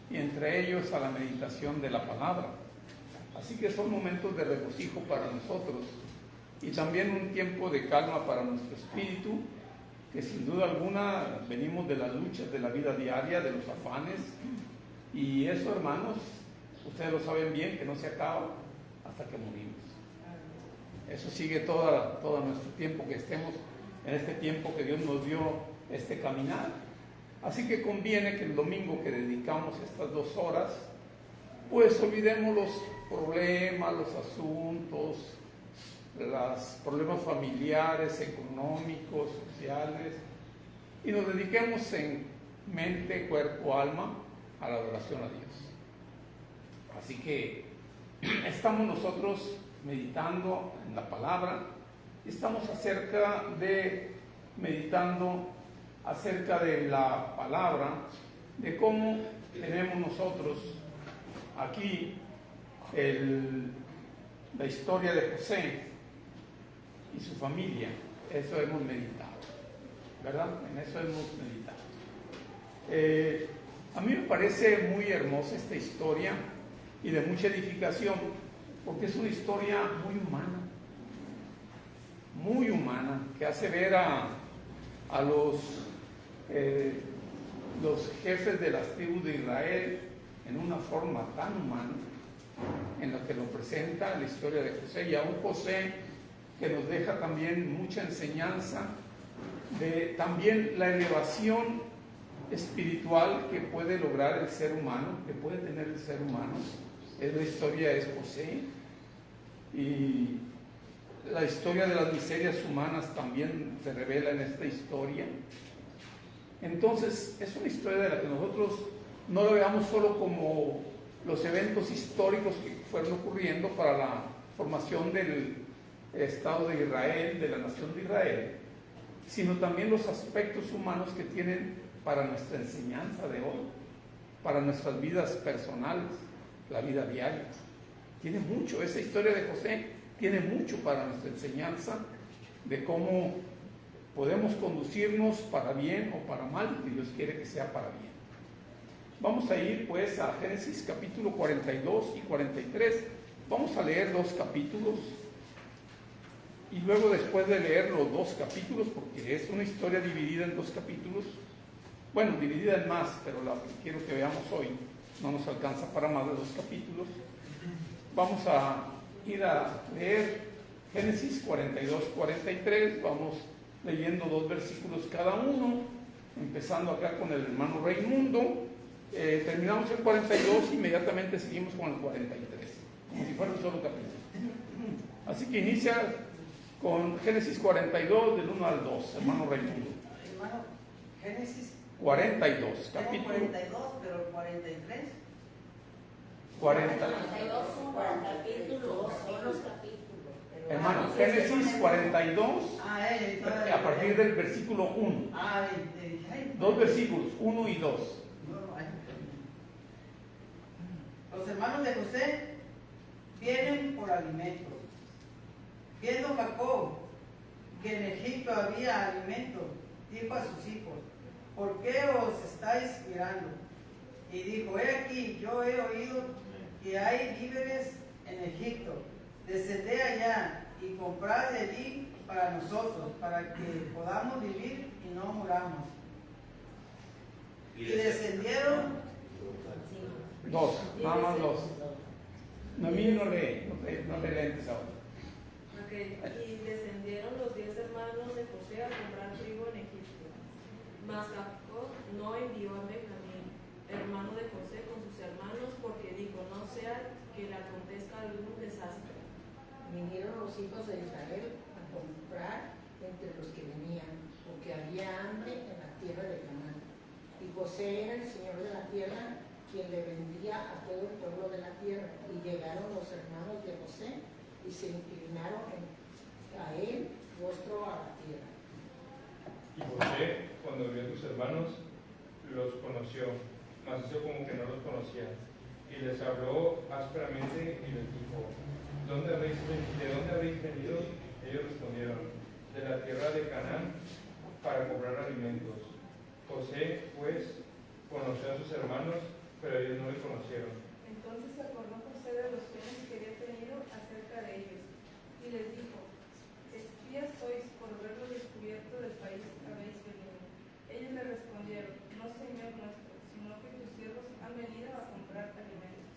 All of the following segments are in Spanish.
y entre ellos a la meditación de la palabra. Así que son momentos de regocijo para nosotros y también un tiempo de calma para nuestro espíritu, que sin duda alguna venimos de las luchas de la vida diaria, de los afanes, y eso, hermanos, ustedes lo saben bien, que no se acaba hasta que morimos. Eso sigue todo nuestro tiempo que estemos en este tiempo que Dios nos dio este caminar. Así que conviene que el domingo que dedicamos estas 2 horas, pues olvidemos los problemas, los asuntos, los problemas familiares, económicos, sociales, y nos dediquemos en mente, cuerpo, alma a la adoración a Dios. Así que estamos nosotros meditando en la palabra, estamos meditando acerca de la palabra, de cómo tenemos nosotros aquí la historia de José y su familia. Eso hemos meditado, ¿verdad? En eso hemos meditado. A mí me parece muy hermosa esta historia y de mucha edificación, porque es una historia muy humana, que hace ver a los jefes de las tribus de Israel en una forma tan humana, en la que lo presenta la historia de José, y a un José que nos deja también mucha enseñanza de también la elevación espiritual que puede lograr el ser humano, que puede tener el ser humano. La historia es José, y la historia de las miserias humanas también se revela en esta historia. Entonces es una historia de la que nosotros no lo veamos solo como los eventos históricos que fueron ocurriendo para la formación del Estado de Israel, de la nación de Israel, sino también los aspectos humanos que tienen para nuestra enseñanza de hoy, para nuestras vidas personales, la vida diaria. Tiene mucho, esa historia de José tiene mucho para nuestra enseñanza de cómo podemos conducirnos para bien o para mal, que Dios quiere que sea para bien. Vamos a ir pues a Génesis capítulo 42 y 43. Vamos a leer 2 capítulos y luego, después de leer los 2 capítulos, porque es una historia dividida en 2 capítulos, bueno, dividida en más, pero la que quiero que veamos hoy no nos alcanza para más de 2 capítulos. Vamos a ir a leer Génesis 42, 43, vamos leyendo 2 versículos cada uno, empezando acá con el hermano Raimundo. Terminamos el 42, inmediatamente seguimos con el 43, como si fuera un solo capítulo. Así que inicia con Génesis 42, del 1 al 2, hermano Raimundo. Hermano, Génesis 42, capítulo 42, pero el 43. 42 son los capítulos. Hermano, Génesis 42, a partir del versículo 1. 2 versículos, 1 y 2. Los hermanos de José vienen por alimento. Viendo Jacob que en Egipto había alimento, dijo a sus hijos: ¿por qué os estáis mirando? Y dijo: he aquí, yo he oído que hay víveres en Egipto. Descended allá y comprad de allí para nosotros, para que podamos vivir y no muramos. Y descendieron 2, nada más 2. No, a mí no lee lentes ahora. Okay. Y descendieron los 10 hermanos de José a comprar trigo en Egipto. Mas Jacob no envió a Benjamín, hermano de José, con sus hermanos, porque dijo: no sea que le acontezca algún desastre. Vinieron los hijos de Israel a comprar entre los que venían, porque había hambre en la tierra de Canaán. Y José era el señor de la tierra, quien le vendía a todo el pueblo de la tierra. Y llegaron los hermanos de José y se inclinaron a él, rostro a la tierra. Y José, cuando vio a sus hermanos, los conoció, mas hizo como que no los conocía. Y les habló ásperamente y les dijo: ¿de dónde habéis venido? Ellos respondieron: de la tierra de Canaán, para comprar alimentos. José, pues, conoció a sus hermanos pero ellos no le conocieron. Entonces se acordó José de los sueños que había tenido acerca de ellos, y les dijo: espías sois, por haberlo descubierto del país habéis venido. Ellos le respondieron: no, Señor nuestro, sino que tus siervos han venido a comprar alimentos.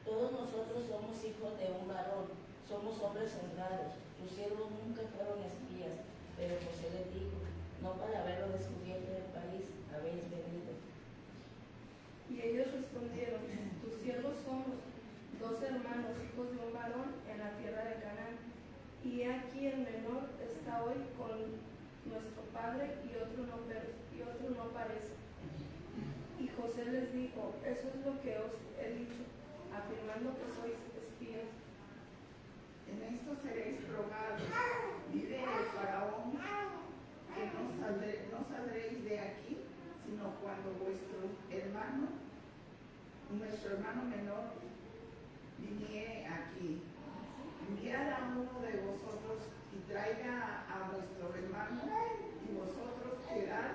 Todos nosotros somos hijos de un varón, somos hombres honrados. Tus siervos nunca fueron espías. Pero José les dijo: no para haberlo descubierto del país habéis venido. Y ellos respondieron: tus siervos somos 2 hermanos, hijos de un varón en la tierra de Canaán. Y he aquí el menor está hoy con nuestro padre y otro no parece. Y José les dijo: eso es lo que os he dicho, afirmando que sois espías. En esto seréis probados. Dice el faraón que no saldréis de aquí, sino cuando nuestro hermano menor, viniere aquí. Enviad a uno de vosotros y traiga a vuestro hermano, y vosotros quedad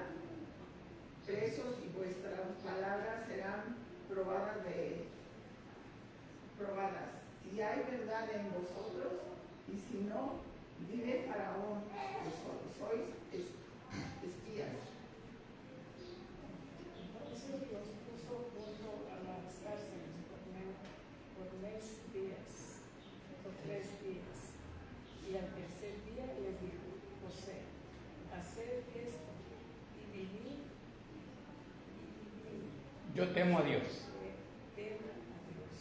presos, y vuestras palabras serán probadas. Si hay verdad en vosotros, y si no, dile Faraón, vosotros sois espías. Entonces los puso junto a las cárceles por 3 días. Y al tercer día les dijo: José, haced esto y vivid. Yo temo a Dios. Tema a Dios.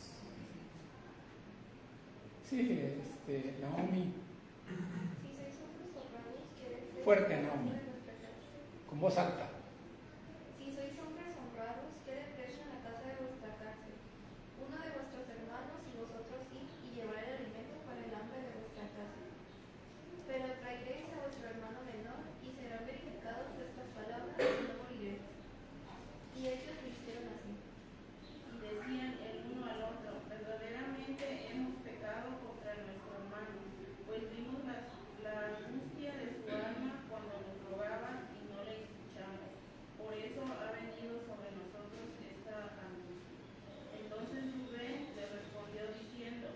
Sí, Naomi, Si sois hombres honrados, quedad Fuerte, presos Naomi. en la casa de vuestra casa. con voz alta. Si sois hombres honrados, quede preso en la casa de vuestra cárcel. Uno de vuestros hermanos y vosotros id y llevar el alimento para el hambre de vuestra casa. Pero traeréis a vuestro hermano menor, y serán verificadas vuestras palabras, y no moriréis. Y ellos lo hicieron así. Y decían el uno al otro: verdaderamente hemos pecado contra nuestro hermano, pues vimos la angustia de su alma cuando nos rogaba y no le escuchamos. Por eso ha venido sobre nosotros esta angustia. Entonces Rubén le respondió diciendo: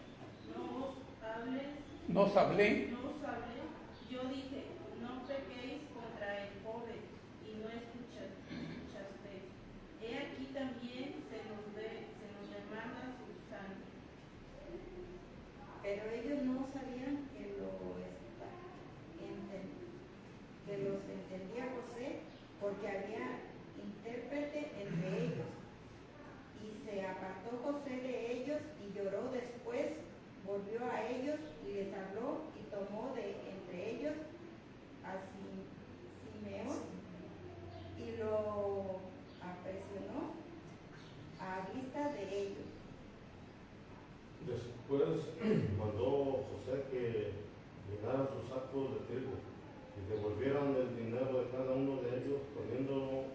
no os hablé, yo dije: no pequéis contra el joven, y no escuchasteis. He aquí también se nos demanda su sangre. Pero ellos no sabían que los entendía José, porque había intérprete entre ellos. Y se apartó José de ellos y lloró. Después volvió a ellos y les habló, y tomó de entre ellos a Simeón y lo apresionó a vista de ellos. Después mandó José que llenaran sus sacos de trigo y devolvieran el dinero de cada uno de ellos, poniéndolo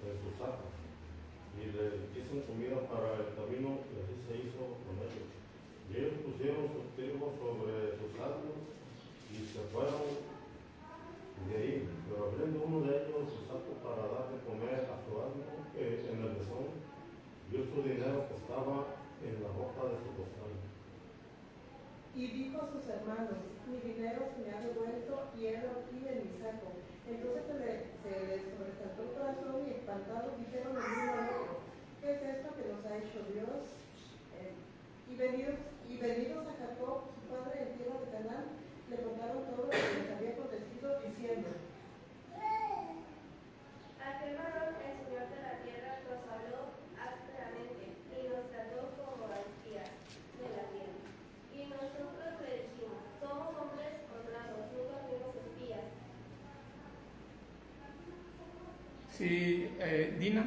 en sus sacos. Y les hizo comida para el camino, y así se hizo con ellos. Y ellos pusieron sus trigo sobre sus sacos y se fueron de ahí. Pero abriendo uno de ellos su saco para dar de comer a su asno en el mesón, vio su dinero que estaba en la boca de su costal. Y dijo a sus hermanos: mi dinero se me ha devuelto, y he aquí en mi saco. Entonces se les sobresaltó el corazón, y espantados dijeron el uno al otro: ¿qué es esto que nos ha hecho Dios? Y venidos a Jacob, su padre, en tierra de Canaán, le contaron todo lo que les había acontecido, diciendo: Aquel varón, el Señor de la tierra, nos habló ásperamente, y nos trató como a espías de la tierra. Y nosotros le dijimos: somos hombres honrados, nunca fuimos espías. Sí, Dina.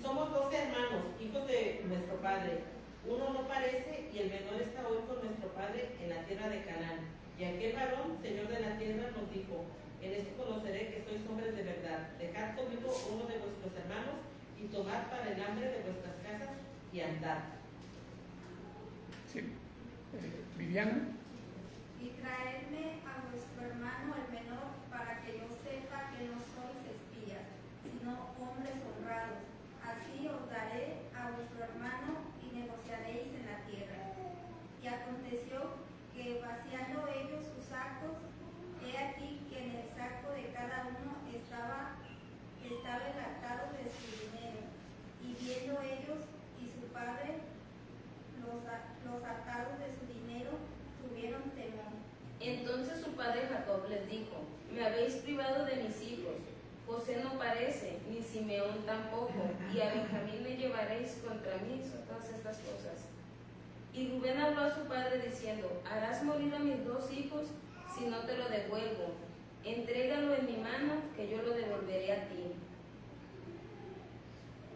Somos 12 hermanos, hijos de nuestro padre. Uno no parece, y el menor está hoy con nuestro padre en la tierra de Canaán. Y aquel varón, Señor de la tierra, nos dijo: en esto conoceré que sois hombres de verdad. Dejad conmigo uno de vuestros hermanos, y tomad para el hambre de vuestras casas, y andad. Sí. Viviana. Y traedme a vuestro hermano el menor, para que yo sepa que no sois espías, sino hombres honrados. Así os daré a Me habéis privado de mis hijos. José no parece, ni Simeón tampoco, y a Benjamín me llevaréis contra mí. Son todas estas cosas. Y Rubén habló a su padre diciendo: harás morir a mis 2 hijos si no te lo devuelvo. Entrégalo en mi mano, que yo lo devolveré a ti.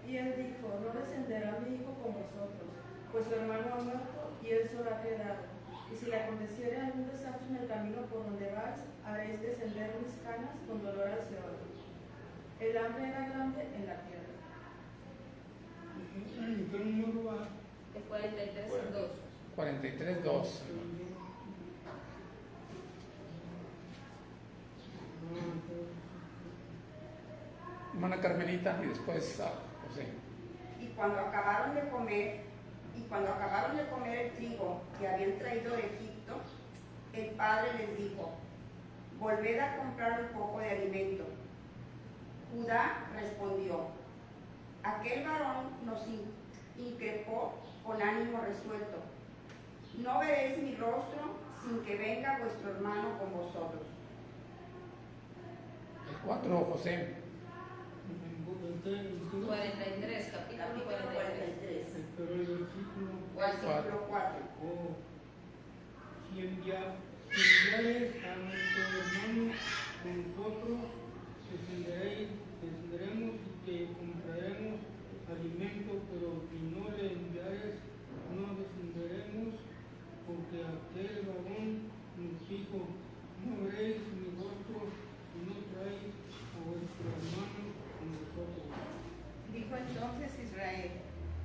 Y él dijo: no descenderá mi hijo con vosotros, pues su hermano ha muerto y él solo ha quedado. Y si le aconteciere algún desastre en el camino por donde vais, haréis descender mis canas con dolor al Seol. El hambre era grande en la tierra. ¿En qué número va? De 43 en 2. 43, 2. Hermana Carmelita y después a José. Y cuando acabaron de comer el trigo que habían traído de Egipto, el padre les dijo: volved a comprar un poco de alimento. Judá respondió: aquel varón nos increpó con ánimo resuelto. No veréis mi rostro sin que venga vuestro hermano con vosotros. El 4, José. 43, capítulo 43. Pero el versículo 4. Si enviares a nuestro hermano con nosotros, descenderemos y te compraremos alimento, pero si no le enviares, no descenderemos, porque aquel varón nos dijo: no veréis mi rostro si no traéis a vuestro hermano con vosotros. Dijo entonces Israel: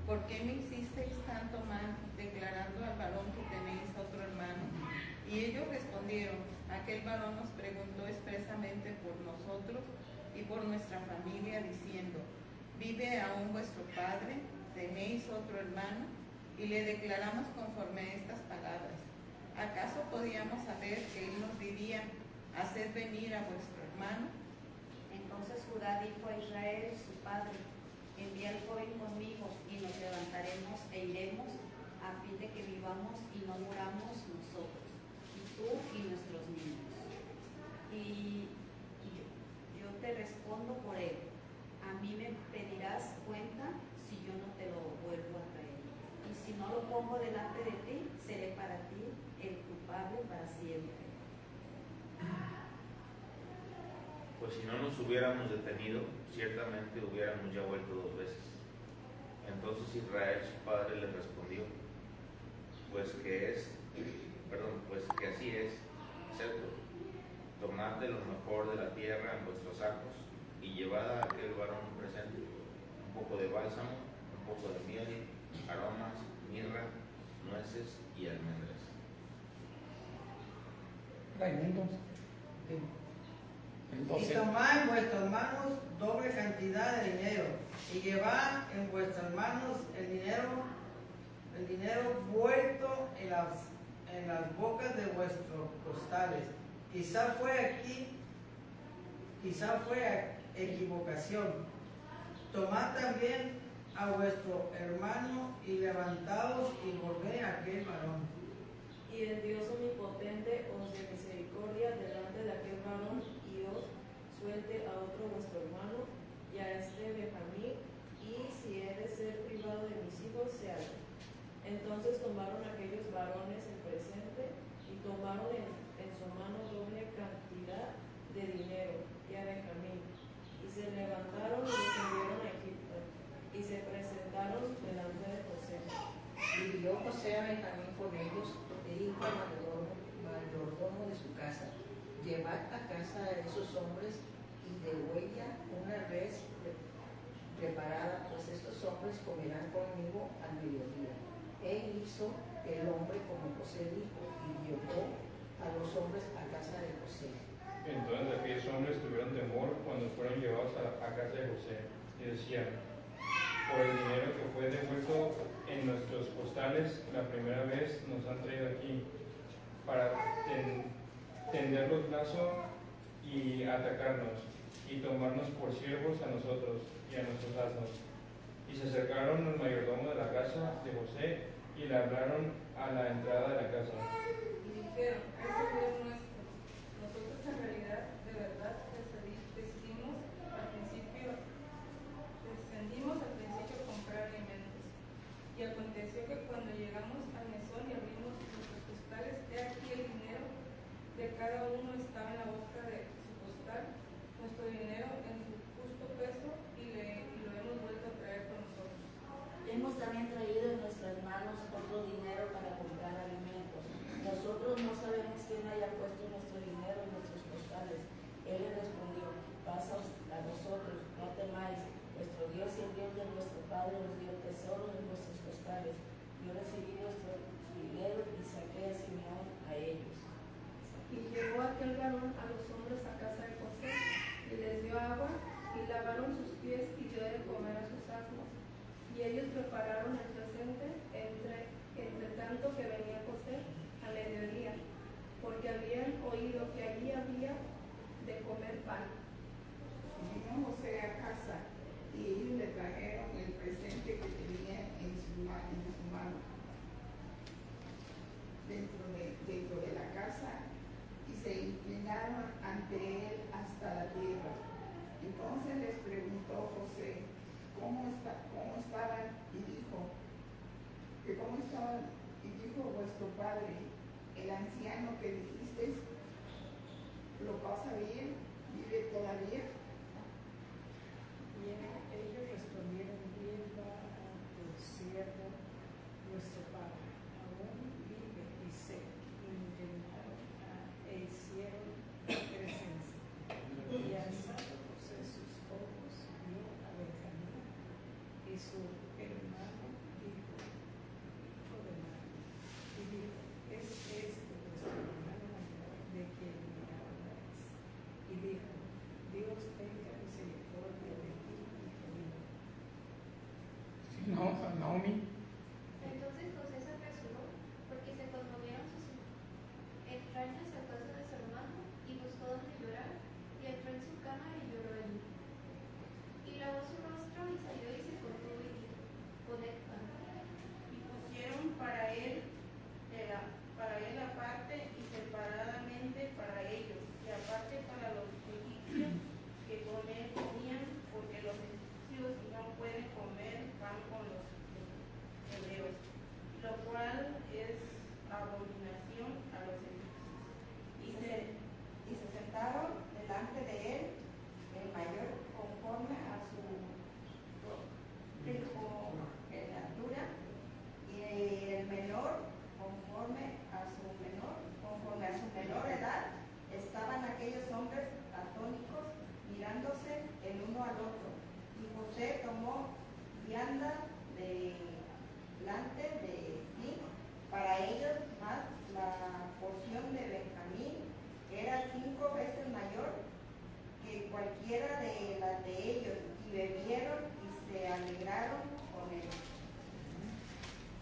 ¿por qué me hicisteis tanto mal, declarando al varón que tenéis otro hermano? Y ellos respondieron: aquel varón nos preguntó expresamente por nosotros y por nuestra familia, diciendo: ¿vive aún vuestro padre? ¿Tenéis otro hermano? Y le declaramos conforme a estas palabras. ¿Acaso podíamos saber que él nos diría: haced venir a vuestro hermano? Entonces Judá dijo a Israel, su padre: envía al joven conmigo y nos levantaremos e iremos, a fin de que vivamos y no muramos nosotros, y tú y nuestros niños. Y yo te respondo por él: a mí me pedirás cuenta si yo no te lo vuelvo a traer. Y si no lo pongo delante de ti, seré para ti el culpable para siempre. Pues si no nos hubiéramos detenido, ciertamente hubiéramos ya vuelto 2 veces. Entonces Israel su padre le respondió: pues que así es, ¿cierto? Tomad de lo mejor de la tierra en vuestros sacos y llevad a aquel varón un presente: un poco de bálsamo, un poco de miel, aromas, mirra, nueces y almendras. Raimundo. Y tomad en vuestras manos doble cantidad de dinero, y llevad en vuestras manos el dinero vuelto en las bocas de vuestros costales. Quizá fue equivocación. Tomad también a vuestro hermano y levantaos y volved a aquel varón. Y el Dios omnipotente os dé misericordia delante de aquel varón, y os suelte a otro vuestro hermano, y a este Benjamín, y si he de ser privado de mis hijos, se haga. Entonces tomaron aquellos varones el presente, y tomaron en su mano doble cantidad de dinero, y a Benjamín. Y se levantaron y descendieron a Egipto, y se presentaron delante de José. Y vio José a Benjamín con ellos, e dijo al mayordomo de su casa: llevad a casa de esos hombres y degüella una res preparada, pues estos hombres comerán conmigo al mediodía. Él hizo el hombre como José dijo, y llevó a los hombres a casa de José. Entonces aquellos hombres tuvieron temor cuando fueron llevados a casa de José, y decían: por el dinero que fue devuelto en nuestros costales la primera vez, nos han traído aquí para tender los brazos y atacarnos, y tomarnos por siervos a nosotros y a nuestros asnos. Y se acercaron al mayordomo de la casa de José y le hablaron a la entrada de la casa. Y dijeron: este no es nuestro. Nosotros en realidad de verdad descendimos al principio comprar alimentos. Y aconteció que cuando llegamos al mesón y abrimos nuestros costales, he aquí el dinero de cada uno estaba en la boca de su costal, nuestro dinero en su justo peso, y lo hemos vuelto a traer con nosotros. Hemos también traído en nuestras manos otro dinero para comprar alimentos. Nosotros no sabemos quién haya puesto nuestro dinero en nuestros costales. Él le respondió: pasaos a vosotros, no temáis. Vuestro Dios y el Dios de vuestro Padre os dio tesoros en vuestros costales. Yo recibí vuestro dinero y saqué a Simeón a ellos. Y llevó aquel varón a los hombres a casa de José, y les dio agua, y lavaron sus pies, y dio de comer a sus asnos. Y ellos prepararon el presente, entre tanto que venía José a mediodía, porque habían oído que allí había de comer pan. Vino José a casa, y ellos le trajeron el presente que tenía en su mano, dentro de la casa, y se inclinaron ante él hasta la tierra. Entonces les preguntó José cómo estaban, y dijo vuestro padre, el anciano que dijisteis, ¿lo pasa bien? ¿Vive todavía? Y ellos respondieron: viva tu siervo, nuestro padre, aún vive y se inclinaron e hicieron presencia. Y alzando José sus ojos, vio a Benjamín y su hermano, dijo: hijo de María. Y dijo: es este vuestro hermano mayor de quien me habláis. Y dijo: Dios tenga misericordia de ti, hijo mío. No, Naomi. Entonces José se apresuró, porque se conmovieron sus entrañas a causa de su hermano, y buscó donde llorar, y entró en su cama y lloró allí. Y lavó su rostro y salió y se contuvo y dijo: poned pan. Y pusieron para él aparte y separadamente para ellos, y aparte para los egipcios que con él comían, porque los egipcios no pueden comer pan con los hebreos, lo cual es abominación a los egipcios. Y se sentaron delante de él, el mayor conforme a su altura, y el menor conforme a su menor edad. Estaban aquellos hombres atónicos, mirándose el uno al otro. Y José tomó vianda delante de sí para ellos, más la porción de Benjamín, que era 5 veces mayor que cualquiera de las de ellos, y bebieron y se alegraron con él.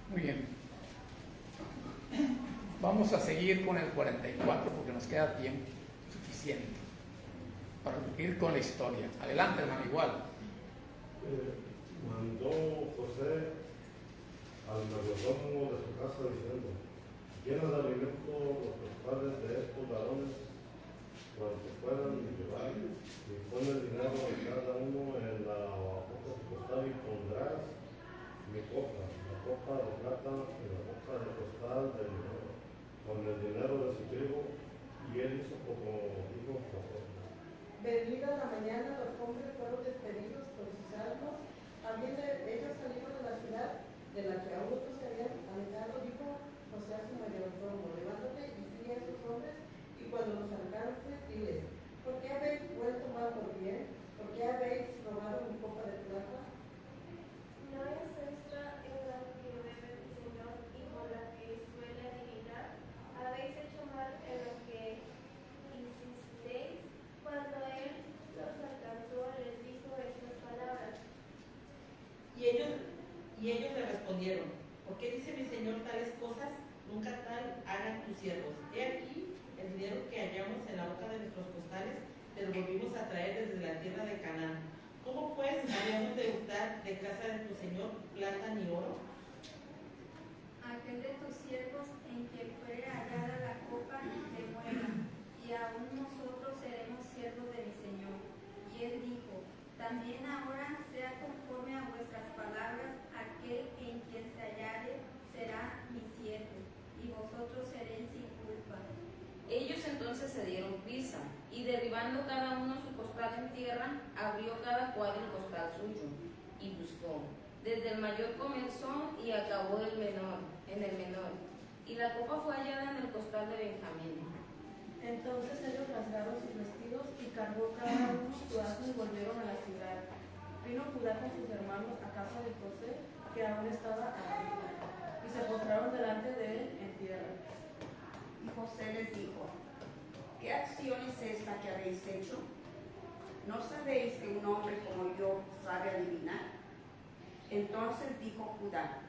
Muy bien. Vamos a seguir con el 44 porque nos queda tiempo suficiente para ir con la historia. Adelante, hermano, igual. Mandó José al mayordomo de su casa diciendo: llena de alimento los costales de estos varones cuanto puedan llevar, y pon el dinero de cada uno en la boca de su costal, y pondrás mi copa, la copa de plata y la copa de costal de dinero, con el dinero de su trigo. Y él hizo como dijo José. Vendida la mañana, los hombres fueron despedidos por sus asnos. También ellos salieron de la ciudad de la que aún otros se habían alejado. Dijo José a su mayordomo: levántate y sigue a esos hombres, y cuando los alcances, diles: ¿por qué habéis vuelto mal por bien? ¿Por qué habéis robado mi copa de plata? ¿No es esta en la que bebe mi Señor y por la que suele adivinar? Habéis hecho mal en lo que insistéis. Cuando él los alcanzó, les dijo estas palabras. Y ellos le respondieron: ¿por qué dice mi Señor tales cosas? Nunca tal hagan tus siervos. He aquí el dinero que hallamos en la boca de nuestros costales, te lo volvimos a traer desde la tierra de Canaán. ¿Cómo pues habíamos de hurtar de casa de tu Señor plata ni oro? Aquel de tus siervos en quien fuere hallada la copa te muera, y aún nosotros seremos siervos también ahora sea conforme a vuestras palabras, aquel en quien se hallare será mi siervo, y vosotros seréis sin culpa. Ellos entonces se dieron prisa, y derribando cada uno su costal en tierra, abrió cada cual el costal suyo, y buscó. Desde el mayor comenzó y acabó en el menor, y la copa fue hallada en el costal de Benjamín. Entonces ellos rasgaron sus vestidos y cargó cada uno su asno y volvieron a la ciudad. Vino Judá con sus hermanos a casa de José, que aún estaba arriba, y se postraron delante de él en tierra. Y José les dijo: ¿Qué acción es esta que habéis hecho? ¿No sabéis que un hombre como yo sabe adivinar? Entonces dijo Judá: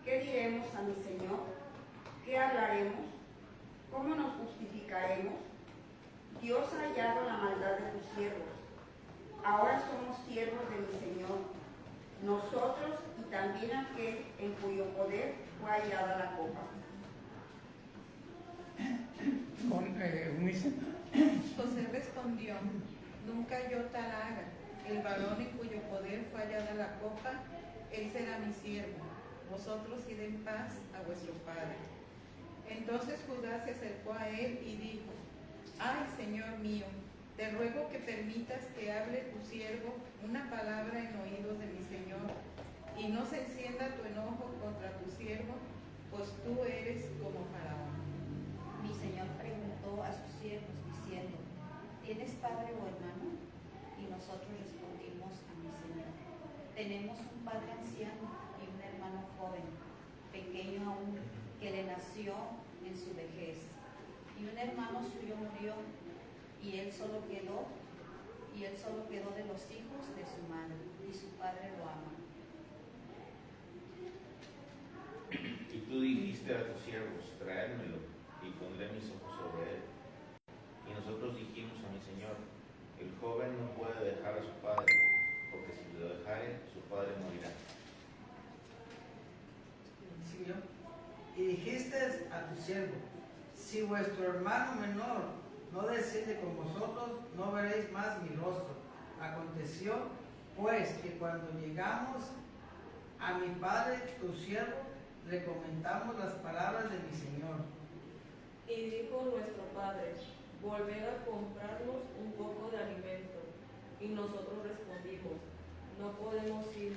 ¿Qué diremos a mi señor? ¿Qué hablaremos? ¿Cómo nos justificaremos? Dios ha hallado la maldad de tus siervos. Ahora somos siervos de mi señor, nosotros y también aquel en cuyo poder fue hallada la copa. José respondió: nunca yo tal haga. El varón en cuyo poder fue hallada la copa, él será mi siervo. Vosotros id en paz a vuestro padre. Entonces Judá se acercó a él y dijo: ay, Señor mío, te ruego que permitas que hable tu siervo una palabra en oídos de mi Señor, y no se encienda tu enojo contra tu siervo, pues tú eres como Faraón. Mi señor preguntó a sus siervos diciendo: ¿tienes padre o hermano? Y nosotros respondimos a mi señor: tenemos un padre anciano y un hermano joven, pequeño aún, que le nació en su vejez. Y un hermano suyo murió, y él solo quedó de los hijos de su madre, y su padre lo ama. Y tú dijiste a tus siervos: traédmelo, y pondré mis ojos sobre él. Y nosotros dijimos a mi señor: el joven no puede dejar a su padre, porque si lo dejare, su padre morirá. ¿Siguió? Y dijiste a tu siervo: si vuestro hermano menor no desciende con vosotros, no veréis más mi rostro. Aconteció, pues, que cuando llegamos a mi padre, tu siervo, le comentamos las palabras de mi señor. Y dijo nuestro padre: volved a comprarnos un poco de alimento. Y nosotros respondimos: no podemos ir.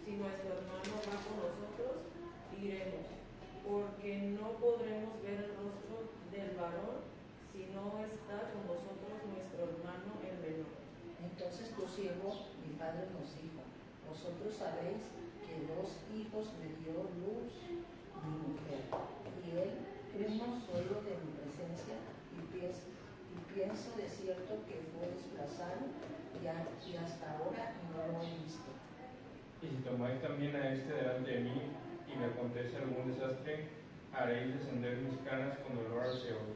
Si nuestro hermano va con nosotros, iremos, porque no podremos ver el rostro del varón si no está con nosotros nuestro hermano el menor. Entonces tu siervo, mi padre, nos dijo: vosotros sabéis que 2 hijos me dio luz mi mujer, y él primo solo de mi presencia, y pienso de cierto que fue desplazado, y hasta ahora no lo he visto. Y si tomáis también a este delante de mí, y me acontece algún desastre, haréis descender mis canas con dolor al Seol.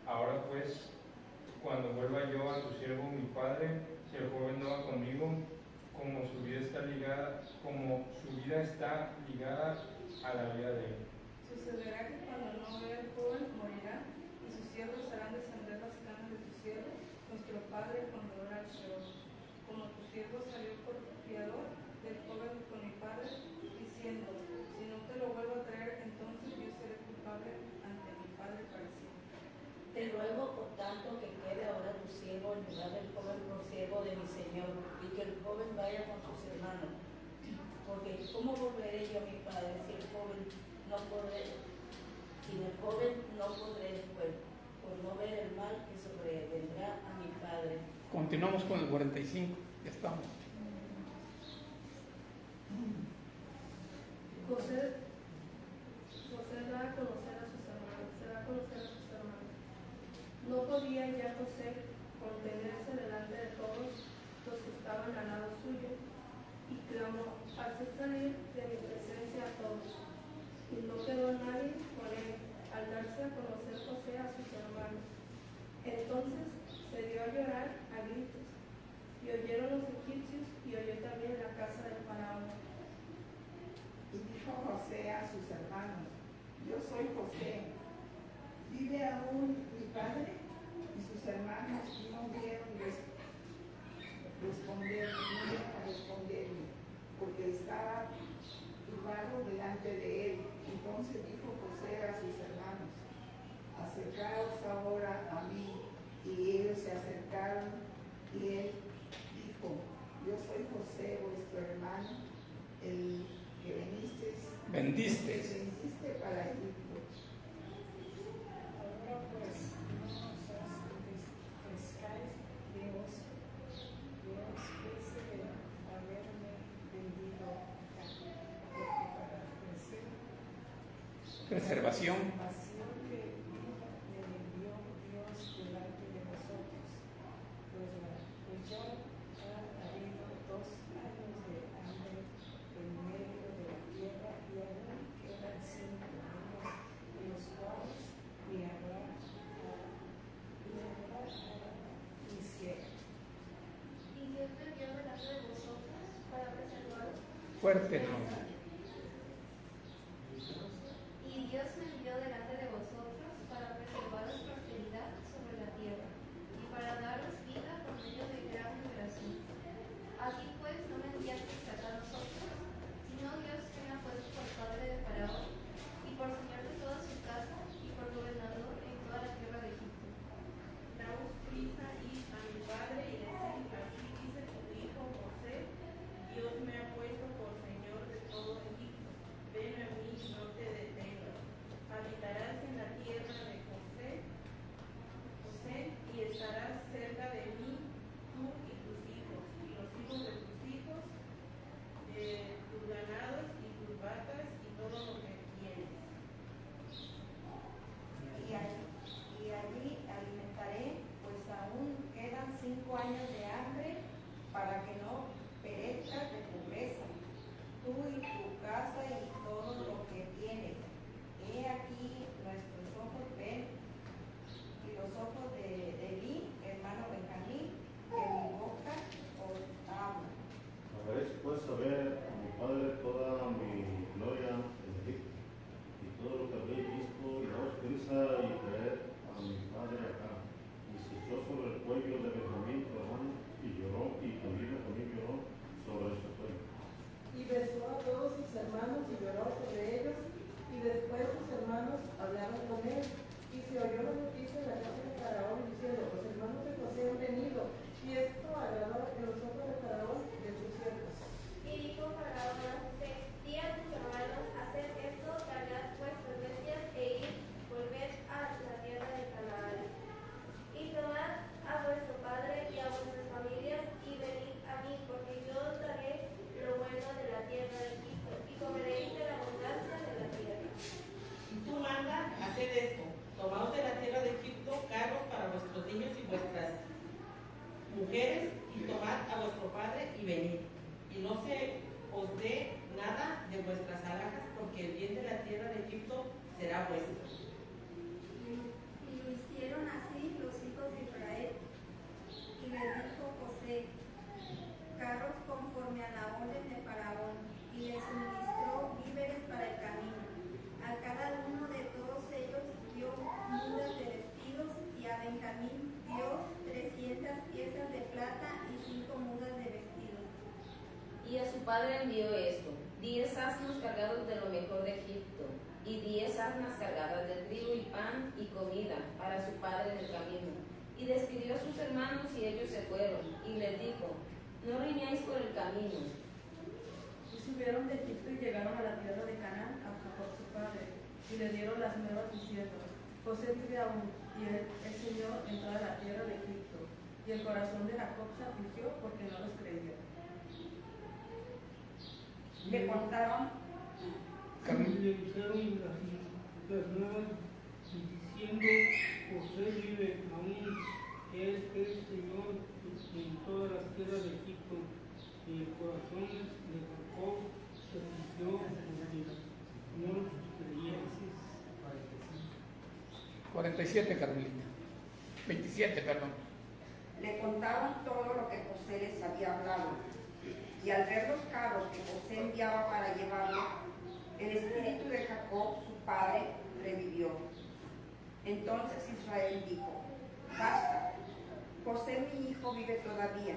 Ahora pues, cuando vuelva yo a tu siervo mi padre, si el joven no va conmigo, como su vida está ligada a la vida de él. Sucederá que cuando no vea el joven, morirá, y sus siervos harán descender las canas de tu siervo, nuestro padre, con dolor al Seol. Como tu siervo salió por fiador del joven con mi padre, diciendo: si no te lo vuelvo a traer, entonces yo seré culpable ante mi padre para siempre. Te ruego, por tanto, que quede ahora tu siervo en lugar del joven por siervo de mi señor, y que el joven vaya con sus hermanos. Porque ¿cómo volveré yo a mi padre si el joven no podré, pues, por no ver el mal que sobrevendrá a mi padre? Continuamos con el 45, ya estamos. José da a conocer a sus hermanos, No podía ya José contenerse delante de todos los que estaban al lado suyo, y clamó: haced salir de mi presencia a todos. Y no quedó nadie con él, al darse a conocer José a sus hermanos. Entonces se dio a llorar a gritos, y oyeron los egipcios, y oyó también la casa del faraón. Y dijo José a sus hermanos: yo soy José. ¿Vive aún mi padre? Y sus hermanos no vieron responderme, porque estaba turbado delante de él. Entonces dijo José a sus hermanos: acercaos ahora a mí. Y ellos se acercaron, y él dijo: yo soy José, vuestro hermano, el que vendiste para Egipto. Ahora pues no nos pescáis Dios pese de haberme vendido acá, porque para preservación. que me envió Dios delante de vosotros, pues ya ha habido 2 años de hambre en medio de la tierra, y aún quedan 5 años en los cuales ni habrá ni ciega. Y Dios me envió delante de vosotros para preservaros. Fuerte, no. Y Dios me envió delante de vosotros para preservaros prosperidad sobre la tierra y para daros vida por medio de gran liberación. Así pues, no me enviasteis a nosotros, sino Dios que me ha puesto por padre de Faraón y por señor de toda su casa y por gobernador en toda la tierra de Egipto. Daos prisa, id a mi padre y decid: así dice tu hijo José, Dios me ha puesto por señor de todo Egipto. Ven a mí, no te detengas. Habitarás en la tierra de José, y estarás cerca de mí, tú y tus hijos, y los hijos de tus hijos, tus ganados y tus vacas y todo lo que tienes. Y allí alimentaré, pues aún quedan 5 años de hambre, para que no perezcas de pobreza, tú y tu casa y todo lo que tienes. He aquí nuestros ojos ven, y los ojos de Elí, hermano Benjamín, que mi boca os habla. Haréis pues saber a mi padre toda mi gloria en Egipto, y todo lo que habéis visto, y daos prisa y traed a mi padre acá. Y se echó sobre el cuello de Benjamín, su hermano, y lloró, y también Benjamín lloró sobre su cuello. Y besó a todos sus hermanos y lloró sobre ellos, y después sus hermanos hablaron con él. Y se oyó la noticia en la casa de Faraón, diciendo: los hermanos de José han venido. Y esto agradó en los ojos de Faraón y de sus siervos. Y dijo Faraón a José: di a tus hermanos, haced esto, cargad vuestras bestias e id, volved a la tierra de Canaán. Y tomad a vuestro padre y a vuestras familias y venid a mí, porque yo os daré lo bueno de la tierra de Egipto, y comeréis de la abundancia de la tierra. Y tú manda hacer esto: tomaos de la tierra de Egipto carros para vuestros niños y vuestras mujeres, y tomad a vuestro padre y venid. Y no se os dé nada de vuestras alhajas, porque el bien de la tierra de Egipto será vuestro. Y lo hicieron así los hijos de Israel. Y le dijo José: carros conforme a la orden de Faraón, y le suministró víveres para el camino. A cada uno de todos ellos dio mudas de vestidos, y a Benjamín dio 300 piezas de plata y 5 mudas de vestidos. Y a su padre envió esto: 10 asnos cargados de lo mejor de Egipto, y 10 asnas cargadas de trigo y pan y comida para su padre en el camino. Y despidió a sus hermanos, y ellos se fueron. Y les dijo: no riñáis por el camino. Y subieron de Egipto y llegaron a la tierra de Canaán, a Jacob su padre, y le dieron las nuevas diciendo: José vive aún, y él es Señor en toda la tierra de Egipto. Y el corazón de Jacob se afligió porque no los creyó. Le contaron. Y le dijeron las nuevas, diciendo: José vive aún, él es Señor en toda la tierra de Egipto. Y el corazón de Jacob se afligió porque no los creía. 47, Carmelita. 27, perdón. Le contaron todo lo que José les había hablado. Y al ver los carros que José enviaba para llevarlo, el espíritu de Jacob, su padre, revivió. Entonces Israel dijo: basta, José mi hijo vive todavía.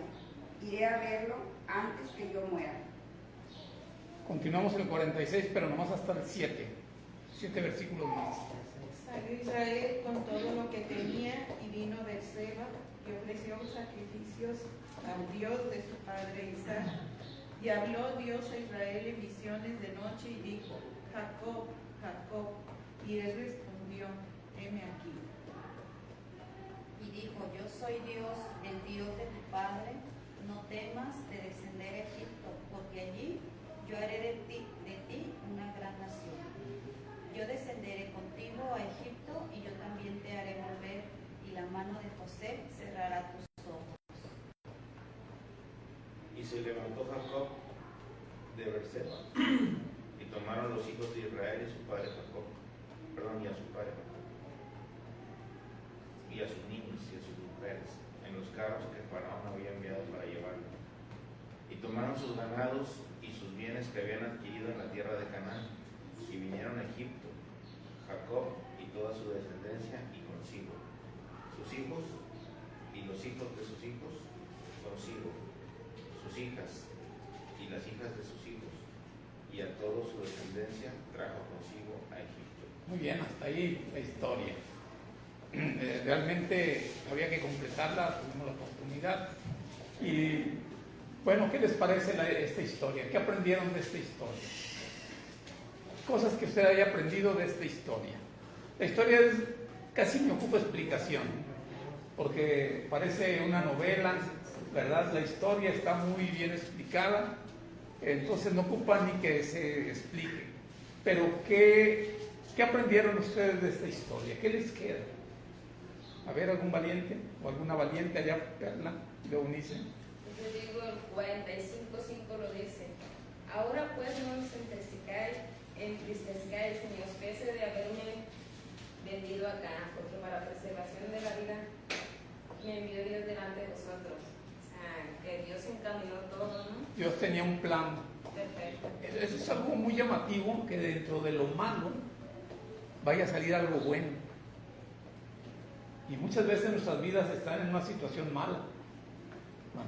iré a verlo antes que yo muera. Continuamos el 46, pero nomás hasta el 7. 7 versículos más. Salió Israel con todo lo que tenía y vino Berseba y ofreció sacrificios al Dios de su padre Isaac. Y habló Dios a Israel en visiones de noche y dijo: Jacob, Jacob. Y él respondió: heme aquí. Y dijo: yo soy Dios, el Dios de tu padre, no temas de descender a Egipto, porque allí yo haré de ti una gran nación. Yo descenderé contigo a Egipto y yo también te haré volver, y la mano de José cerrará tus ojos. Y se levantó Jacob de Berseba, y tomaron los hijos de Israel y su padre Jacob, y a su padre Jacob, y a sus niños y a sus mujeres, en los carros que Faraón había enviado para llevarlo. Y tomaron sus ganados y sus bienes que habían adquirido en la tierra de Canaán, y vinieron a Egipto, Jacob y toda su descendencia, y consigo sus hijos y los hijos de sus hijos, consigo sus hijas y las hijas de sus hijos, y a toda su descendencia trajo consigo a Egipto. Muy bien, hasta ahí la historia. Realmente había que completarla, tuvimos la oportunidad. Y bueno, ¿qué les parece esta historia? ¿Qué aprendieron de esta historia? Cosas que usted haya aprendido de esta historia. La historia casi me ocupa explicación, porque parece una novela, ¿verdad? La historia está muy bien explicada, entonces no ocupa ni que se explique. Pero ¿qué aprendieron ustedes de esta historia? ¿Qué les queda? A ver, ¿algún valiente o alguna valiente allá, Perla, de Eunice? Yo digo el 45:5 lo dice: ahora pues no os entristezcáis ni os pese de haberme vendido acá, porque para preservación de la vida me envió Dios delante de vosotros. O sea, que Dios encaminó todo, ¿no? Dios tenía un plan. Perfecto. Eso es algo muy llamativo, que dentro de lo malo vaya a salir algo bueno. Y muchas veces nuestras vidas están en una situación mala.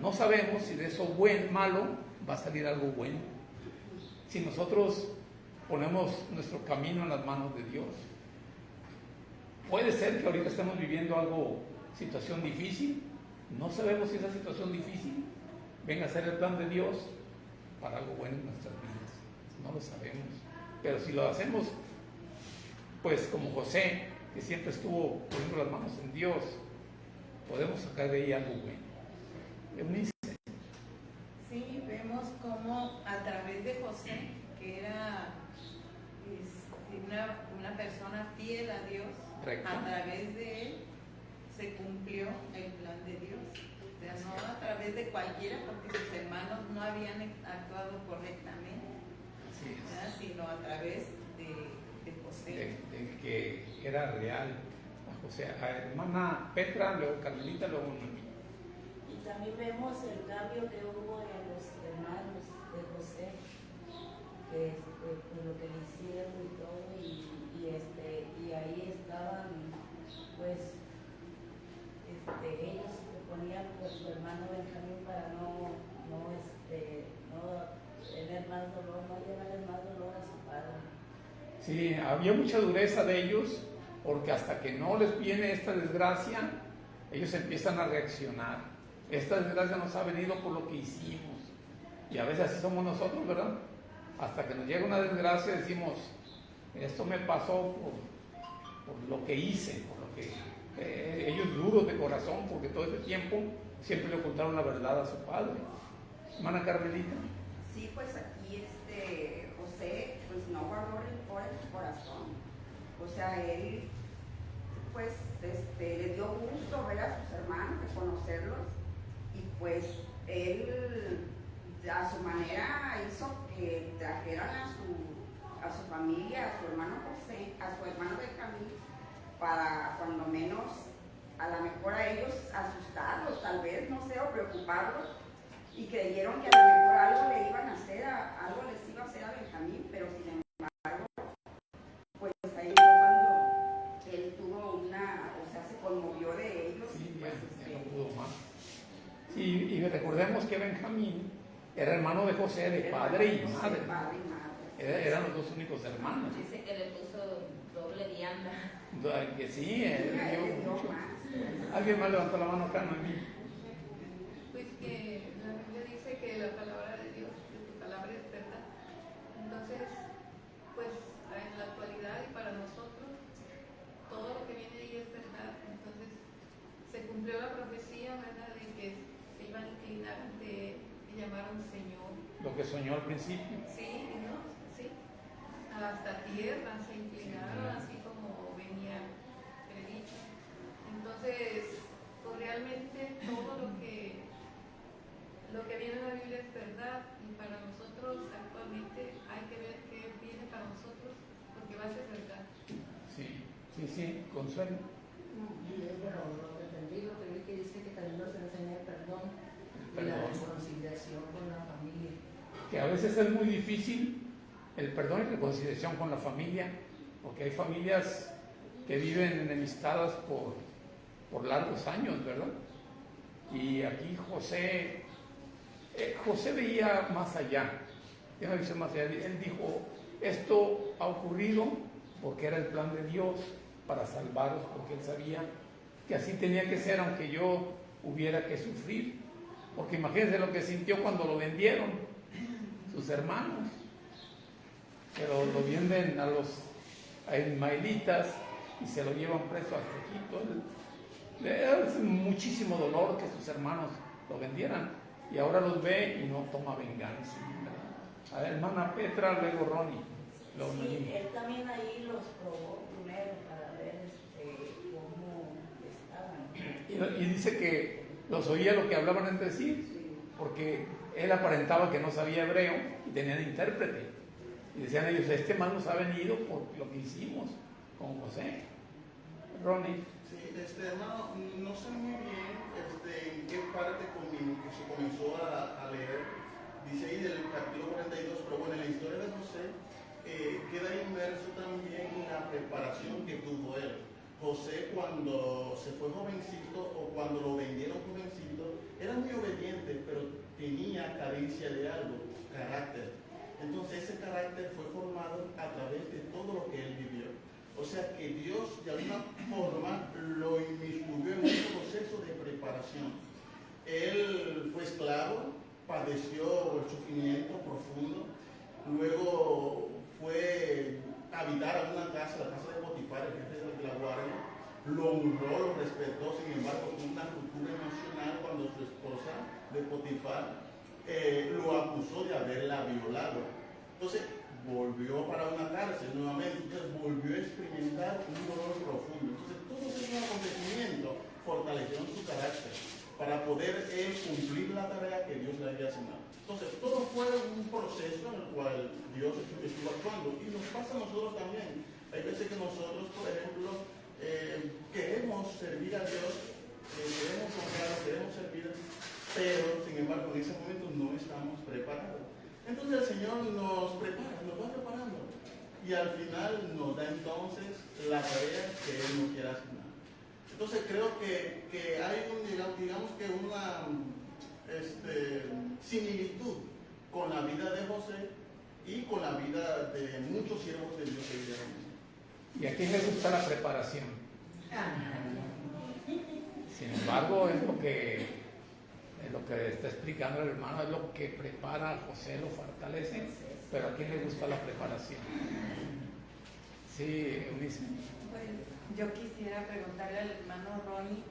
No sabemos si de eso malo va a salir algo bueno. Si nosotros ponemos nuestro camino en las manos de Dios. Puede ser que ahorita estemos viviendo situación difícil. No sabemos si esa situación difícil venga a ser el plan de Dios para algo bueno en nuestras vidas. No lo sabemos. Pero si lo hacemos, pues como José, que siempre estuvo poniendo las manos en Dios, podemos sacar de ahí algo bueno. Eunice. Sí, vemos cómo a través de José, que era una persona fiel a Dios, Recto. a través de él se cumplió el plan de Dios. O sea, no a través de cualquiera, porque sus hermanos no habían actuado correctamente, ¿verdad? Sino a través de José. De que era real a José. A hermana Petra, luego Carmelita, luego Noemí. Y también vemos el cambio que hubo en los hermanos de José, con lo que le hicieron y todo, y ahí estaban, pues, ellos se ponían por su hermano Benjamín para no tener más dolor, no llevarle más dolor a su padre. Sí, había mucha dureza de ellos, porque hasta que no les viene esta desgracia, ellos empiezan a reaccionar. Esta desgracia nos ha venido por lo que hicimos. Y a veces así somos nosotros, ¿verdad? Hasta que nos llega una desgracia decimos, esto me pasó por lo que hice, por lo que ellos duros de corazón, porque todo ese tiempo siempre le ocultaron la verdad a su padre. Hermana Carmelita. Sí, pues aquí José pues no guardó rencor en su corazón. O sea, él pues le dio gusto ver a sus hermanos, de conocerlos, y pues él a su manera hizo que trajeran a su familia, a su hermano José, a su hermano Benjamín, para cuando menos, a lo mejor a ellos asustarlos, tal vez, no sé, o preocuparlos, y creyeron que a lo mejor algo le iban a hacer, algo les iba a hacer a Benjamín, pero sin embargo, pues ahí cuando él tuvo se conmovió de ellos. Sí, pues, ya no pudo más. Sí, y recordemos que Benjamín era hermano de José de padre y madre. Eran los dos únicos hermanos. Dice que le puso doble vianda. Que sí, él dio mucho. ¿Alguien más levantó la mano acá? No, Pues que la Biblia dice que la palabra de Dios, que tu palabra es verdad. Entonces, pues en la actualidad y para nosotros, todo lo que viene ahí es verdad. Entonces, se cumplió la profecía, ¿verdad?, de que se iban a inclinar ante él y llamaron Señor. Lo que soñó al principio. Sí, ¿no? Sí. Hasta tierra se inclinaron, así como venía predicho. Entonces, pues realmente todo lo que viene en la Biblia es verdad, y para nosotros actualmente hay que ver qué viene para nosotros, porque va a ser verdad. Sí, Consuelo. Bueno, lo que entendí, lo que vi que dice que también nos enseña el perdón y la reconciliación con la familia. Que a veces es muy difícil el perdón y reconciliación con la familia, porque hay familias que viven enemistadas por largos años, ¿verdad? Y aquí José veía más allá, tiene una visión más allá. Él dijo, esto ha ocurrido porque era el plan de Dios para salvaros, porque él sabía que así tenía que ser, aunque yo hubiera que sufrir. Porque imagínense lo que sintió cuando lo vendieron sus hermanos, pero lo venden a los ismaelitas y se lo llevan preso hasta Egipto. Es muchísimo dolor que sus hermanos lo vendieran, y ahora los ve y no toma venganza, ¿verdad? A ver, hermana Petra, luego Ronnie. Sí, él también ahí los probó primero para ver cómo estaban. Y dice que los oía lo que hablaban entre sí, porque él aparentaba que no sabía hebreo y tenían intérprete. Y decían ellos, este mal nos ha venido por lo que hicimos con José. Ronnie. Sí, hermano, no sé muy bien en qué parte que se comenzó a leer. Dice ahí del capítulo 42, pero bueno, en la historia de José queda inmerso también en la preparación que tuvo él. José, cuando se fue jovencito o cuando lo vendieron jovencito, era muy obediente, pero tenía carencia de algo, carácter. Entonces ese carácter fue formado a través de todo lo que él vivió. O sea que Dios de alguna forma lo inmiscuyó en un proceso de preparación. Él fue esclavo, padeció el sufrimiento profundo, luego fue a habitar a una casa, la casa de Potifar, el jefe de la guardia, lo honró, lo respetó, sin embargo tuvo una ruptura emocional cuando su esposa de Potifar lo acusó de haberla violado. Entonces volvió para una cárcel nuevamente, entonces volvió a experimentar un dolor profundo. Entonces todos esos acontecimientos fortalecieron su carácter para poder él cumplir la tarea que Dios le había asignado. Entonces todo fue un proceso en el cual Dios estuvo actuando, y nos pasa a nosotros también. Hay veces que nosotros, por ejemplo, queremos servir a Dios, queremos honrar, queremos servir, pero sin embargo en ese momento no estamos preparados. Entonces el Señor nos prepara, nos va preparando, y al final nos da entonces la tarea que Él nos quiere asignar. Entonces creo que hay digamos que una similitud con la vida de José y con la vida de muchos siervos de Dios que vivieron. ¿Y a quién le gusta la preparación? Sin embargo, es lo que está explicando el hermano, es lo que prepara a José, lo fortalece, pero ¿a quién le gusta la preparación? Sí, Eunice. Pues yo quisiera preguntarle al hermano Ronnie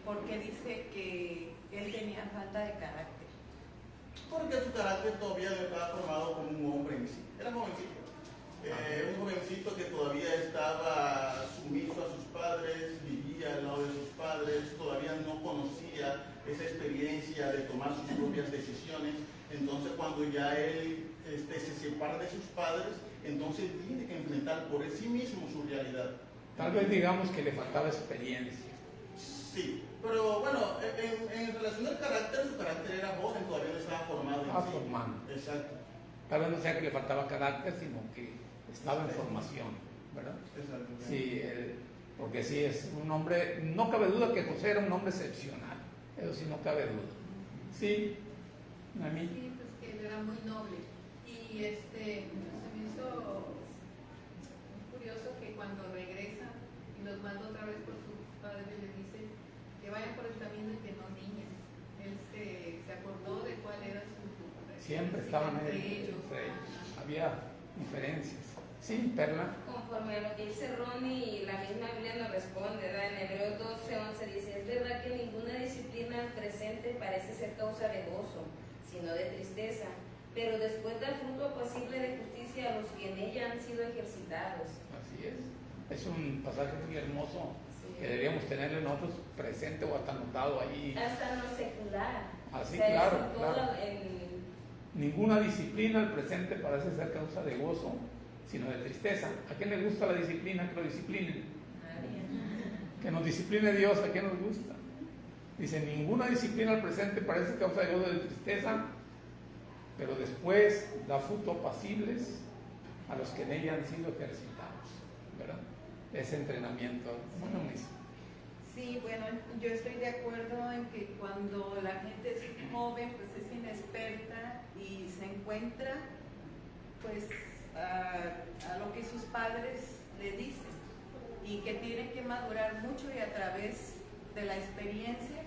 por qué dice que él tenía falta de carácter. Porque su carácter todavía no estaba formado como un hombre en sí. Era jovencito. Un jovencito que todavía estaba sumiso a sus padres, vivía al lado de sus padres, todavía no conocía esa experiencia de tomar sus propias decisiones. Entonces cuando ya él se separa de sus padres, entonces tiene que enfrentar por sí mismo su realidad. Tal vez digamos que le faltaba experiencia. Sí, pero bueno, en relación al carácter, su carácter era joven, todavía no estaba formado. Estaba formando. Exacto. Tal vez no sea que le faltaba carácter, sino que estaba en formación, ¿verdad? Exacto. Sí, porque sí es un hombre, no cabe duda que José era un hombre excepcional, eso sí no cabe duda. Sí. ¿A mí? Sí, pues que él era muy noble. Y se me hizo muy curioso que cuando regresa y los manda otra vez por su padre, le dice que vayan por el camino y que no niñen. Él se acordó de cuál era su... Siempre estaban entre ellos. Había diferencias. Sí, Perla. Conforme a lo que dice Ronnie, la misma Biblia nos responde, ¿verdad? En Hebreos 12:11 dice, es verdad que ninguna disciplina al presente parece ser causa de gozo, sino de tristeza, pero después da fruto apacible de justicia a los que en ella han sido ejercitados. Así es. Es un pasaje muy hermoso que deberíamos tenerlo nosotros presente o hasta anotado ahí. Hasta en lo secular. Así, o sea, claro, en claro. todo Ninguna disciplina al presente parece ser causa de gozo, sino de tristeza. ¿A quién le gusta la disciplina? Que lo disciplinen. Que nos discipline Dios, ¿a quién nos gusta? Dice, ninguna disciplina al presente parece causa de gozo, de tristeza, pero después da fruto apacibles a los que en ella han sido ejercitados, ¿verdad? Ese entrenamiento. Bueno, Miss. Sí, bueno, yo estoy de acuerdo en que cuando la gente es joven, pues es inexperta y se encuentra, pues, a lo que sus padres le dicen y que tiene que madurar mucho y a través de la experiencia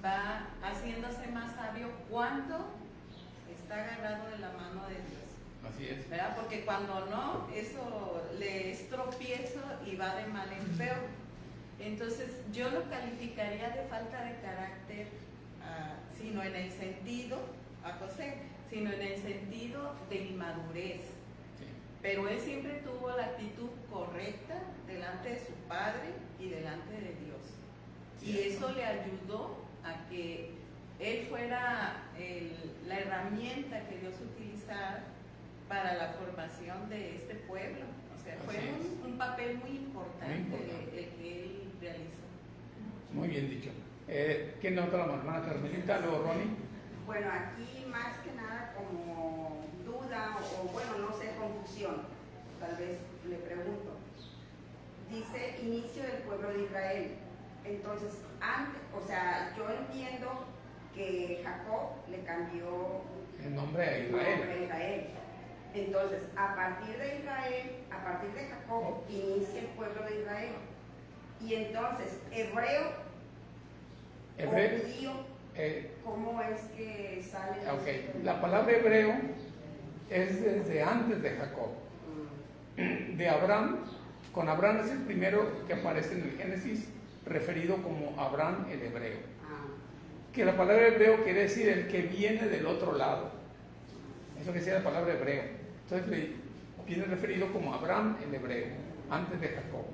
va haciéndose más sabio cuando está agarrado de la mano de Dios. Así es. ¿Verdad? Porque cuando no, eso le es tropiezo y va de mal en peor. Entonces yo lo calificaría de falta de carácter, sino en el sentido, a José, sino en el sentido de inmadurez. Pero él siempre tuvo la actitud correcta delante de su padre y delante de Dios. Y eso le ayudó a que él fuera la herramienta que Dios utilizara para la formación de este pueblo. O sea, fue un papel muy importante el que él realizó. Muy bien dicho. ¿Quién nota la hermana Carmelita? Luego Ronnie. Bueno, aquí más que nada como duda o bueno, no sé, confusión, tal vez le pregunto. Dice inicio del pueblo de Israel. Entonces, antes, o sea, yo entiendo que Jacob le cambió el nombre a Israel. Entonces, a partir de Israel, a partir de Jacob, inicia el pueblo de Israel. Y entonces, hebreo o judío, ¿cómo es que sale? Ok, la palabra hebreo es desde antes de Jacob. De Abraham, con Abraham es el primero que aparece en el Génesis, referido como Abraham el hebreo. Que la palabra hebreo quiere decir el que viene del otro lado. Eso que decía la palabra hebreo. Entonces viene referido como Abraham el hebreo, antes de Jacob.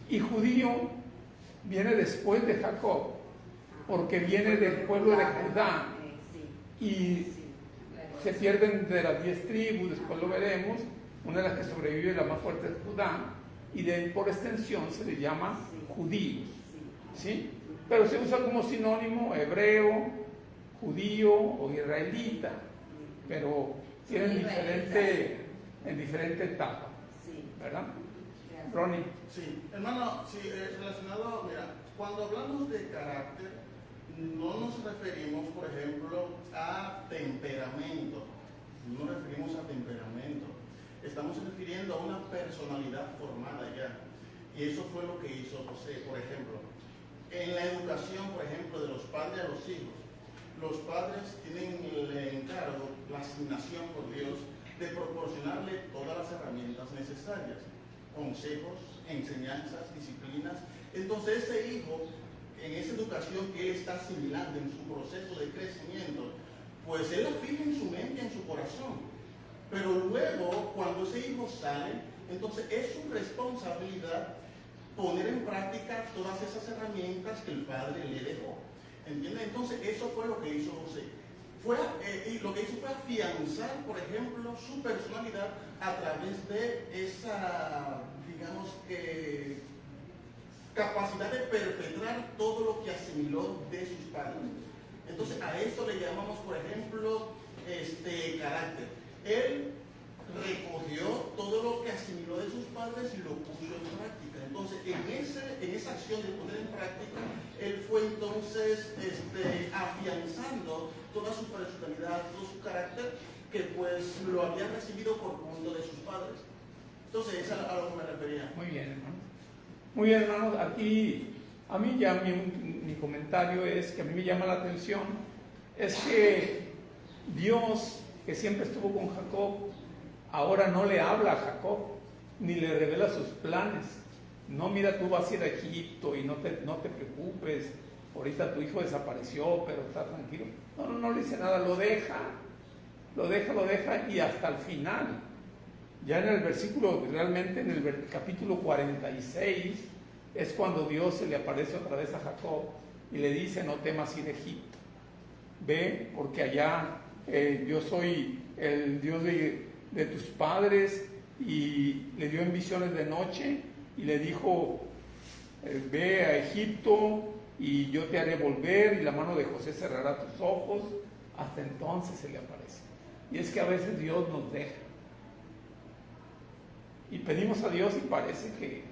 Y judío viene después de Jacob, porque viene del pueblo de Judá. Y se pierden de las 10 tribus, después lo veremos. Una de las que sobrevive, la más fuerte, es Judá. Y por extensión se le llama judíos. ¿Sí? Pero se usa como sinónimo hebreo, judío o israelita. Pero tienen en diferente etapa. ¿Verdad? Ronnie. Sí, hermano, sí, relacionado, mira, cuando hablamos de carácter, no nos referimos, por ejemplo, a temperamento. No nos referimos a temperamento. Estamos refiriendo a una personalidad formada ya. Y eso fue lo que hizo José, por ejemplo. En la educación, por ejemplo, de los padres a los hijos, los padres tienen el encargo, la asignación por Dios, de proporcionarle todas las herramientas necesarias, consejos, enseñanzas, disciplinas. Entonces ese hijo, en esa educación que él está asimilando en su proceso de crecimiento, pues él la fija en su mente, en su corazón. Pero luego, cuando ese hijo sale, entonces es su responsabilidad poner en práctica todas esas herramientas que el padre le dejó. ¿Entiendes? Entonces eso fue lo que hizo José. Y lo que hizo fue afianzar, por ejemplo, su personalidad a través de esa, digamos que, capacidad de perpetrar todo lo que asimiló de sus padres. Entonces a eso le llamamos, por ejemplo, carácter. Él recogió todo lo que asimiló de sus padres y lo puso en práctica. Entonces, en esa acción de poner en práctica, él fue entonces afianzando toda su personalidad, todo su carácter, que pues lo había recibido por punto de sus padres. Entonces, es a lo que me refería. Muy bien, hermano. Muy bien, hermanos. Aquí, a mí ya mi comentario es que a mí me llama la atención, es que Dios, que siempre estuvo con Jacob, ahora no le habla a Jacob, ni le revela sus planes. No, mira, tú vas a ir a Egipto y no te preocupes, ahorita tu hijo desapareció, pero está tranquilo. No le dice nada, lo deja y hasta el final. Ya en el versículo, realmente en el capítulo 46, es cuando Dios se le aparece otra vez a Jacob y le dice, no temas ir a Egipto. Ve, porque allá yo soy el Dios de tus padres, y le dio en visiones de noche y le dijo, ve a Egipto y yo te haré volver y la mano de José cerrará tus ojos. Hasta entonces se le aparece. Y es que a veces Dios nos deja y pedimos a Dios y parece que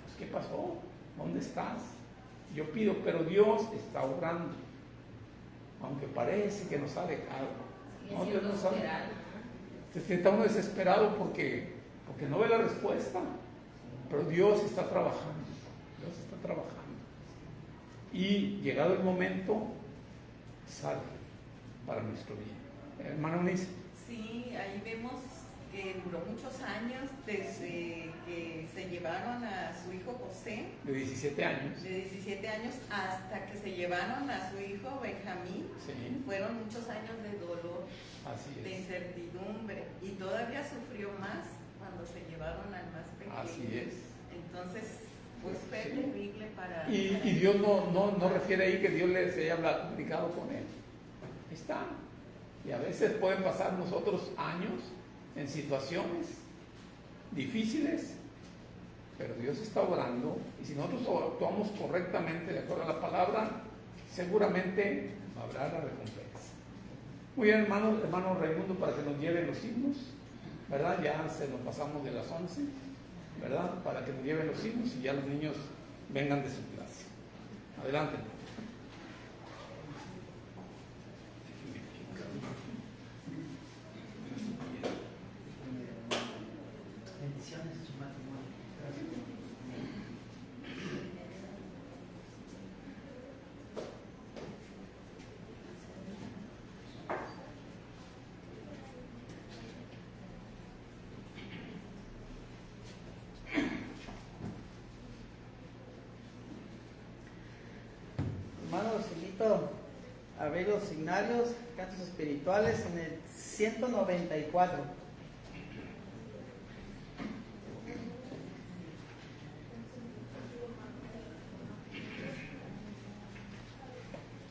pues, ¿qué pasó? ¿Dónde estás? Yo pido, pero Dios está obrando, aunque parece que nos ha dejado. No, Dios nos ha dejado. Se sienta uno desesperado porque no ve la respuesta, pero Dios está trabajando, y llegado el momento sale para nuestro bien. Hermano Unice. Sí, ahí vemos que duró muchos años desde que se llevaron a su hijo José, de 17 años, hasta que se llevaron a su hijo Benjamín. Sí. Fueron muchos años de dolor, de incertidumbre, y todavía sufrió más cuando se llevaron al más pequeño. Así es. Entonces, pues fue terrible para... Y Dios no refiere ahí que Dios les haya comunicado con él. Ahí está. Y a veces pueden pasar nosotros años en situaciones difíciles, pero Dios está obrando, y si nosotros actuamos correctamente de acuerdo a la palabra, seguramente habrá la recompensa. Muy bien, hermano Raimundo, para que nos lleven los himnos, ¿verdad? Ya se nos pasamos de las 11, ¿verdad? Para que nos lleven los himnos y ya los niños vengan de su clase. Adelante. Bendiciones en su matrimonio. Hermanos, los invito a ver los signarios, cantos espirituales en el 194.